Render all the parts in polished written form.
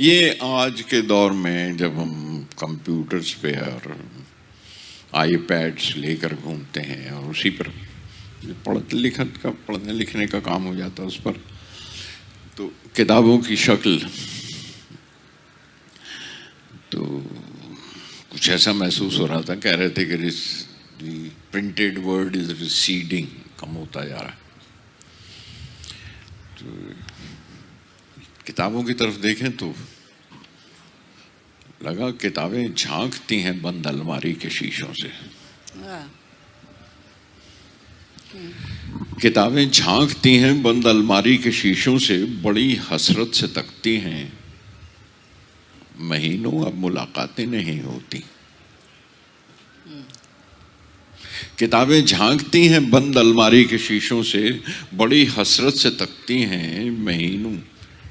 یہ آج کے دور میں جب ہم کمپیوٹرز پہ اور آئی پیڈس لے کر گھومتے ہیں اور اسی پر پڑھنے لکھنے کا کام ہو جاتا ہے اس پر، تو کتابوں کی شکل تو کچھ ایسا محسوس ہو رہا تھا، کہہ رہے تھے کہ پرنٹڈ ورڈ از ریسیڈنگ، کم ہوتا جا رہا ہے۔ تو کتابوں کی طرف دیکھیں تو لگا کتابیں جھانکتی ہیں بند الماری کے شیشوں سے، کتابیں جھانکتی ہیں بند الماری کے شیشوں سے، بڑی حسرت سے تکتی ہیں، مہینوں اب ملاقاتیں نہیں ہوتی۔ کتابیں جھانکتی ہیں بند الماری کے شیشوں سے، بڑی حسرت سے تکتی ہیں، مہینوں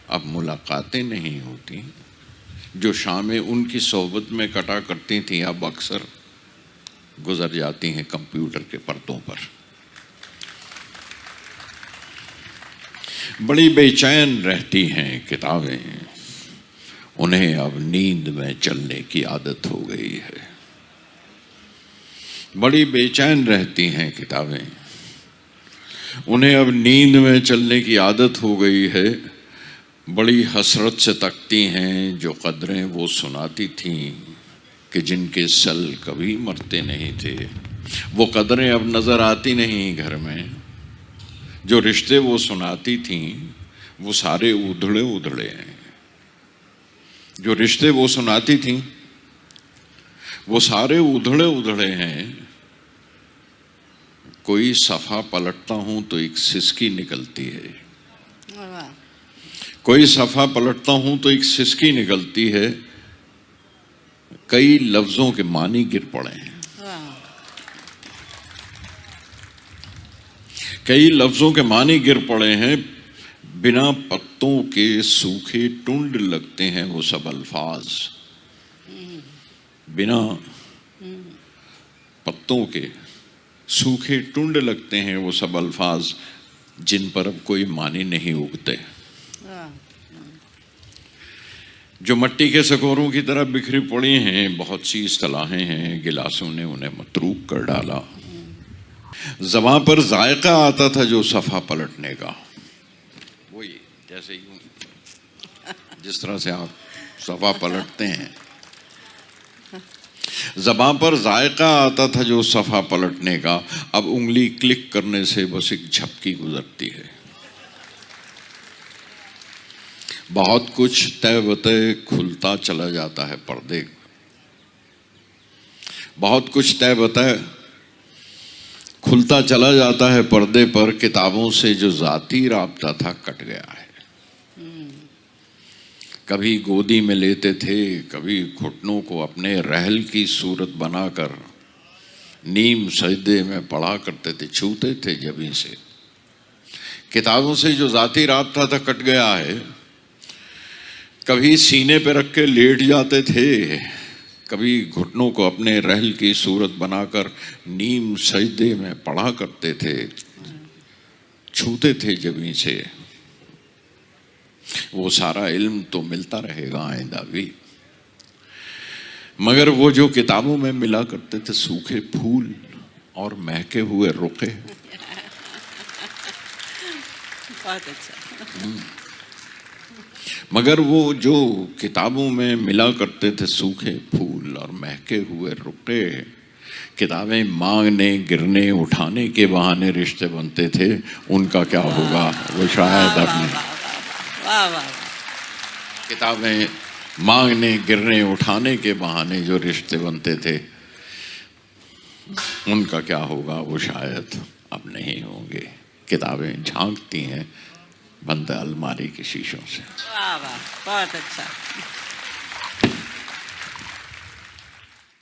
اب ملاقاتیں نہیں ہوتی۔ جو شامیں ان کی صحبت میں کٹا کرتی تھیں اب اکثر گزر جاتی ہیں کمپیوٹر کے پردوں پر۔ بڑی بے چین رہتی ہیں کتابیں، انہیں اب نیند میں چلنے کی عادت ہو گئی ہے۔ بڑی بے چین رہتی ہیں کتابیں، انہیں اب نیند میں چلنے کی عادت ہو گئی ہے۔ بڑی حسرت سے تکتی ہیں جو قدریں وہ سناتی تھیں کہ جن کے سل کبھی مرتے نہیں تھے، وہ قدریں اب نظر آتی نہیں گھر میں۔ جو رشتے وہ سناتی تھیں وہ سارے ادھڑے ادھڑے ہیں، جو رشتے وہ سناتی تھیں وہ سارے ادھڑے ادھڑے ہیں۔ کوئی صفحہ پلٹتا ہوں تو ایک سسکی نکلتی ہے، کوئی صفحہ پلٹتا ہوں تو ایک سسکی نکلتی ہے، کئی لفظوں کے معنی گر پڑے ہیں، کئی لفظوں کے معنی گر پڑے ہیں۔ بنا پتوں کے سوکھے ٹنڈ لگتے ہیں وہ سب الفاظ، بنا پتوں کے سوکھے ٹنڈ لگتے ہیں وہ سب الفاظ، جن پر اب کوئی معنی نہیں اگتے۔ جو مٹی کے سکوروں کی طرح بکھری پڑی ہیں، بہت سی اصطلاحیں ہیں، گلاسوں نے انہیں متروک کر ڈالا۔ زباں پر ذائقہ آتا تھا جو صفحہ پلٹنے کا، وہی جیسے یوں جس طرح سے آپ صفحہ پلٹتے ہیں۔ زباں پر ذائقہ آتا تھا جو صفحہ پلٹنے کا، اب انگلی کلک کرنے سے بس ایک جھپکی گزرتی ہے۔ بہت کچھ طے بطے کھلتا چلا جاتا ہے پردے، بہت کچھ طے بطے کھلتا چلا جاتا ہے پردے پر، کتابوں سے جو ذاتی رابطہ تھا کٹ گیا ہے۔ کبھی گودی میں لیتے تھے، کبھی گھٹنوں کو اپنے رحل کی صورت بنا کر نیم سجدے میں پڑھا کرتے تھے، چھوتے تھے جبیں سے۔ کتابوں سے جو ذاتی رابطہ تھا کٹ گیا ہے۔ کبھی سینے پہ رکھ کے لیٹ جاتے تھے، کبھی گھٹنوں کو اپنے رحل کی صورت بنا کر نیم سجدے میں پڑھا کرتے تھے، چھوتے تھے جبیں سے۔ وہ سارا علم تو ملتا رہے گا آئندہ بھی، مگر وہ جو کتابوں میں ملا کرتے تھے سوکھے پھول اور مہکے ہوئے رخے، بہت اچھا، مگر وہ جو کتابوں میں ملا کرتے تھے سوکھے پھول اور مہکے ہوئے رخے، کتابیں مانگنے گرنے اٹھانے کے بہانے رشتے بنتے تھے، ان کا کیا ہوگا وہ شاید اب نہیں۔ کتابیں مانگنے گرنے اٹھانے کے بہانے جو رشتے بنتے تھے، ان کا کیا ہوگا وہ شاید اب نہیں ہوں گے۔ کتابیں جھانکتی ہیں بند الماری کے شیشوں سے۔ واہ واہ، بہت اچھا۔